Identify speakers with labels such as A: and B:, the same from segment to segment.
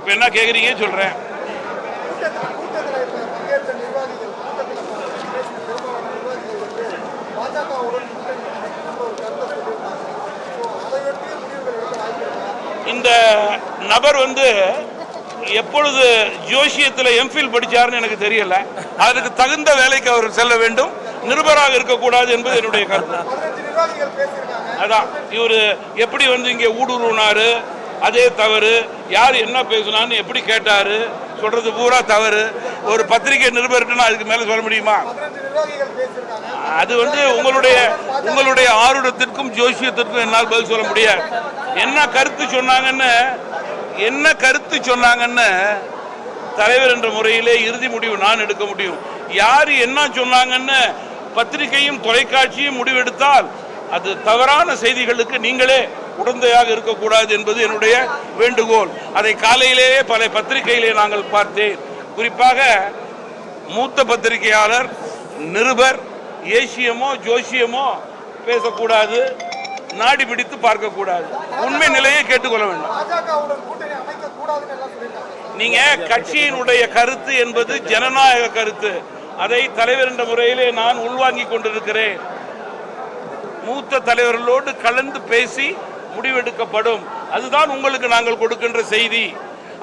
A: இப்போ என்ன கேட்குறீங்க சொல்கிறேன். இந்த நபர் எப்பொழுது ஜோசியத்தில் எம்ஃபில் படித்தார்னு எனக்கு தெரியல. அதுக்கு தகுந்த வேலைக்கு அவர் செல்ல வேண்டும், நிருபராக இருக்கக்கூடாது என்பது என்னுடைய கருத்து. அதான் இவர் எப்படி இங்கே ஊடுருவினாரு, அதே தவறு. யார் என்ன பேசினான்னு எப்படி கேட்டாரு, சொல்றது பூரா தவறு. ஒரு பத்திரிகை நிருபர்னா அதுக்கு மேல சொல்ல முடியுமா? அது உங்களுடைய ஆர்வத்திற்கும் ஜோசியத்திற்கும் என்னால் பதில் சொல்ல முடியாது. என்ன கருத்து சொன்னாங்கன்னு தலைவர் என்ற முறையிலே இறுதி முடிவு நான் எடுக்க முடியும். யார் என்ன சொன்னாங்கன்னு பத்திரிகையும் தொலைக்காட்சியும் முடிவெடுத்தால் அது தவறான செய்திகளுக்கு நீங்களே உடந்தையாக இருக்கக்கூடாது என்பது என்னுடைய வேண்டுகோள். அதை காலையிலேயே பல பத்திரிகையிலே நாங்கள் பார்த்தேன். குறிப்பாக மூத்த பத்திரிகையாளர், நிருபர் ஏசியமோ ஜோசியமோ பேசக்கூடாது, நாடி பிடித்து பார்க்கக்கூடாது, உண்மை நிலையை கேட்டுக்கொள்ள வேண்டும். நீங்க கட்சியினுடைய கருத்து என்பது ஜனநாயக கருத்து. அதை தலைவர் என்ற முறையிலே நான் உள்வாங்கிக் கொண்டிருக்கிறேன். மூத்த தலைவர்களோடு கலந்து பேசி முடிவெடுக்கப்படும். அதுதான் உங்களுக்கு நாங்கள் கொடுக்கின்ற செய்தி.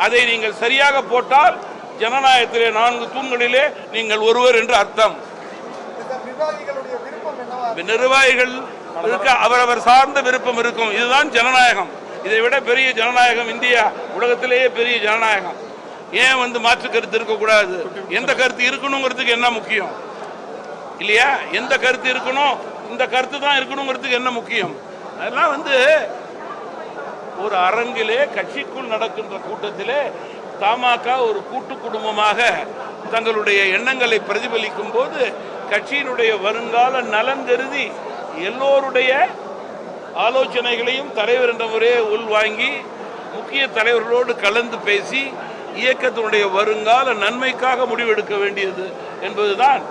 A: அதை நீங்கள் சரியாக போட்டால் ஜனநாயகத்திலே 4 தூண்களிலே நீங்கள் ஒருவர் என்று அர்த்தம். நிர்வாகிகள் அவரவர் சார்ந்த விருப்பம் இருக்கும். இதுதான் ஜனநாயகம். இதை விட பெரிய ஜனநாயகம் இந்தியா உலகத்திலேயே பெரிய ஜனநாயகம். ஏன் மாற்று கருத்து இருக்கக்கூடாது? எந்த கருத்து இருக்கணுங்கிறதுக்கு என்ன முக்கியம் இல்லையா? எந்த கருத்து இருக்கணும், இந்த கருத்து தான் இருக்கணுங்கிறதுக்கு என்ன முக்கியம்? அதெல்லாம் ஒரு அரங்கிலே கட்சிக்குள் நடக்கின்ற கூட்டத்திலே தமாக ஒரு கூட்டு குடும்பமாக தங்களுடைய எண்ணங்களை பிரதிபலிக்கும் போது கட்சியினுடைய வருங்கால நலன் கருதி எல்லோருடைய ஆலோசனைகளையும் தலைவர் என்ற முறையை உள்வாங்கி முக்கிய தலைவர்களோடு கலந்து பேசி இயக்கத்தினுடைய வருங்கால நன்மைக்காக முடிவெடுக்க வேண்டியது என்பதுதான்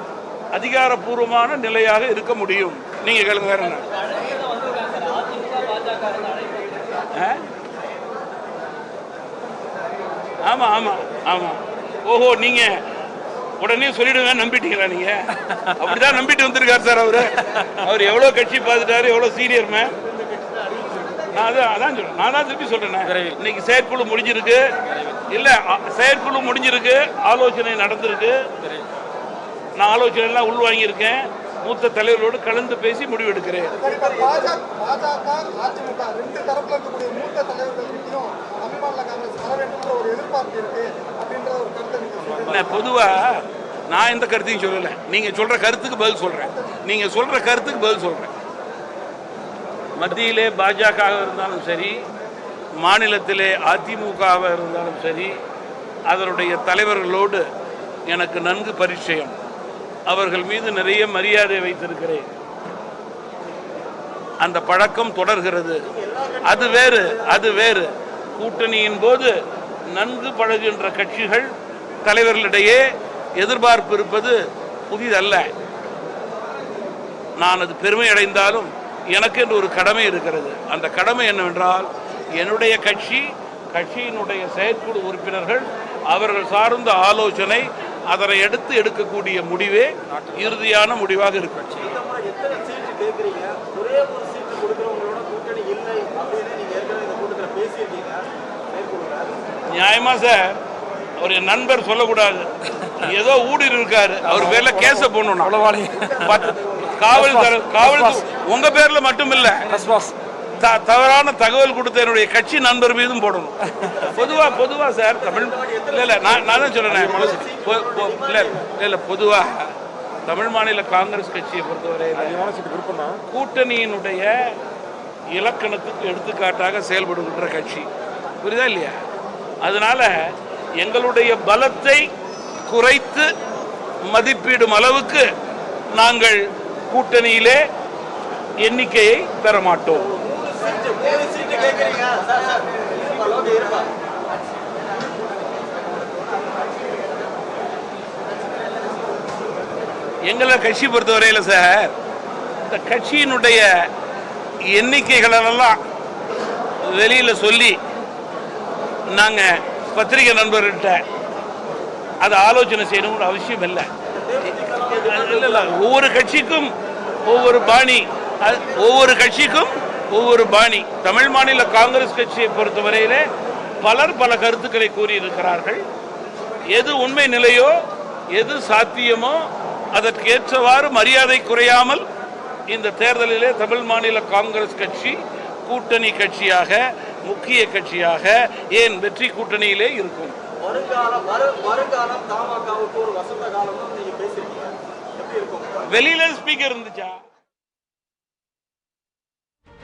A: அதிகாரப்பூர்வமான நிலையாக இருக்க முடியும். நீங்க கேளுங்க. வேற என்ன? ஆமா ஆமா ஆமா. ஓஹோ, நீங்க உடனே சொல்லிடுங்க நம்பிட்டீங்களா? நீங்க அப்படிதான் நம்பிட்டு வந்திருக்காரு சார். அவர் எவ்வளவு கட்சி பார்த்துட்டாரு, எவ்வளவு சீனியர் மேன். நான் தான் திருப்பி சொல்றேன். இன்னைக்கு செயற்குழு முடிஞ்சிருக்கு. இல்ல, செயற்குழு முடிஞ்சிருக்கு, ஆலோசனை நடந்திருக்கு. நான் ஆலோசனை எல்லாம் உள்வாங்கியிருக்கேன். மூத்த தலைவர்களோடு கலந்து பேசி முடிவெடுக்கிறேன். பொதுவா நான் எந்த கருத்தையும் சொல்லல. நீங்க சொல்ற கருத்துக்கு பதில் சொல்றேன். நீங்க சொல்ற கருத்துக்கு பதில் சொல்றேன். மத்தியிலே பாஜக இருந்தாலும் சரி, மாநிலத்திலே அதிமுக இருந்தாலும் சரி, அதனுடைய தலைவர்களோடு எனக்கு நன்கு பரிச்சயம். அவர்கள் மீது நிறைய மரியாதை வைத்திருக்கிறேன். அந்த பழக்கம் தொடர்கிறது. அது வேறு. கூட்டணியின் போது நன்கு பழகுகின்ற கட்சிகள் தலைவர்களிடையே எதிர்பார்ப்பு இருப்பது புதிதல்ல. நான் அது பெருமை அடைந்தாலும் எனக்கு என்று ஒரு கடமை இருக்கிறது. அந்த கடமை என்னவென்றால், என்னுடைய கட்சியினுடைய செயற்குழு உறுப்பினர்கள் அவர்கள் சார்ந்த ஆலோசனை, அதனை எடுக்கக்கூடிய முடிவே இறுதியான முடிவாக இருக்கும். நியாயமா சார், ஒரு நண்பர் சொல்லக்கூடாது, ஏதோ ஊடுருவி இருக்காரு, அவர் பேர்ல கேச போடணும். காவல் உங்க பேர்ல மட்டும் இல்ல, தவறான தகவல் கொடுத்த என்னுடைய கட்சி நண்பர் மீதும் போடணும். பொதுவா சார், தமிழ் இல்ல நான் தான் சொல்றேன். இல்ல பொதுவா தமிழ் மாநில காங்கிரஸ் கட்சியை பொறுத்தவரை கூட்டணியினுடைய இலக்கணத்துக்கு எடுத்துக்காட்டாக செயல்படுகின்ற கட்சி. புரியுதா இல்லையா? அதனால எங்களுடைய பலத்தை குறைத்து மதிப்பிடும் அளவுக்கு நாங்கள் கூட்டணியிலே எண்ணிக்கையை பெற மாட்டோம். எங்களை கட்சி பொறுத்தவரையில் சார், இந்த கட்சியினுடைய எண்ணிக்கைகளெல்லாம் வெளியில் சொல்லி நாங்கள் பத்திரிகை நண்பர்கிட்ட அது ஆலோசனை செய்யணும்னு அவசியம் இல்லை. ஒவ்வொரு கட்சிக்கும் ஒவ்வொரு பாணி, ஒவ்வொரு கட்சிக்கும் ஒவ்வொரு பாணி. தமிழ் மாநில காங்கிரஸ் கட்சியை பொறுத்தவரையிலே பலர் பல கருத்துக்களை கூறியிருக்கிறார்கள். எது உண்மை நிலையோ எது சாத்தியமோ அதற்கேற்றவாறு மரியாதை குறையாமல் இந்த தேர்தலிலே தமிழ் மாநில காங்கிரஸ் கட்சி கூட்டணி கட்சியாக, முக்கிய கட்சியாக, ஏன் வெற்றி கூட்டணியிலே இருக்கும். வெளியில ஸ்பீக்கர் இருந்துச்சா?